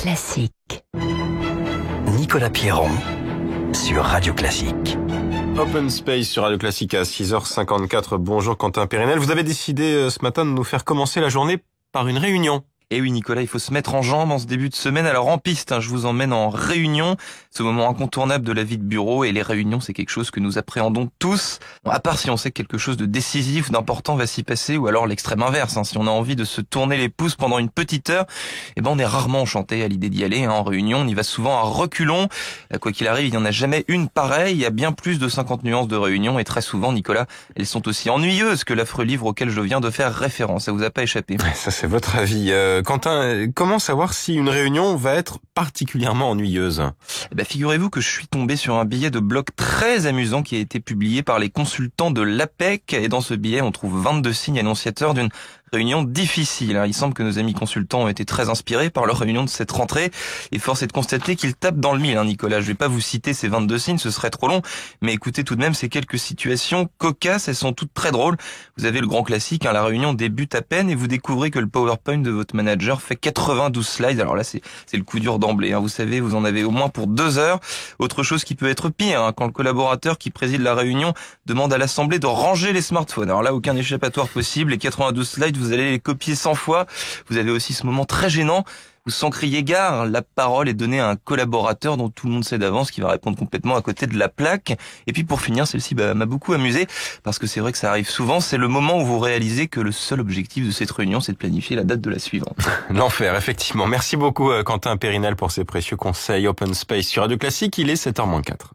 Classique. Nicolas Pierron sur Radio Classique. Open Space sur Radio Classique à 6h54. Bonjour Quentin Périnel. Vous avez décidé ce matin de nous faire commencer la journée par une réunion. Et oui Nicolas, il faut se mettre en jambes en ce début de semaine. Alors en piste, je vous emmène en réunion, ce moment incontournable de la vie de bureau. Et les réunions, c'est quelque chose que nous appréhendons tous, à part si on sait que quelque chose de décisif, d'important va s'y passer, ou alors l'extrême inverse. Si on a envie de se tourner les pouces pendant une petite heure, on est rarement enchanté à l'idée d'y aller. En réunion, on y va souvent à reculons. Quoi qu'il arrive, il n'y en a jamais une pareille. Il y a bien plus de 50 nuances de réunions, et très souvent, Nicolas, elles sont aussi ennuyeuses que l'affreux livre auquel je viens de faire référence. Ça vous a pas échappé? Ça, c'est votre avis. Quentin, comment savoir si une réunion va être particulièrement ennuyeuse? Figurez-vous que je suis tombé sur un billet de blog très amusant qui a été publié par les consultants de l'APEC. Et dans ce billet, on trouve 22 signes annonciateurs d'une réunion difficile. Il semble que nos amis consultants ont été très inspirés par leur réunion de cette rentrée. Et force est de constater qu'ils tapent dans le mille, Nicolas. Je vais pas vous citer ces 22 signes, ce serait trop long. Mais écoutez tout de même ces quelques situations cocasses. Elles sont toutes très drôles. Vous avez le grand classique, la réunion débute à peine et vous découvrez que le PowerPoint de votre manager fait 92 slides. Alors là, c'est le coup dur d'emblée. Vous savez, vous en avez au moins pour 2 heures. Autre chose qui peut être pire, quand le collaborateur qui préside la réunion demande à l'assemblée de ranger les smartphones. Alors là, aucun échappatoire possible. Les 92 slides, vous allez les copier 100 fois. Vous avez aussi ce moment très gênant où, sans crier gare, la parole est donnée à un collaborateur dont tout le monde sait d'avance qui va répondre complètement à côté de la plaque. Et puis pour finir, celle-ci m'a beaucoup amusé parce que c'est vrai que ça arrive souvent. C'est le moment où vous réalisez que le seul objectif de cette réunion, c'est de planifier la date de la suivante. L'enfer, effectivement. Merci beaucoup Quentin Périnel pour ces précieux conseils Open Space sur Radio Classique. Il est 7h-4.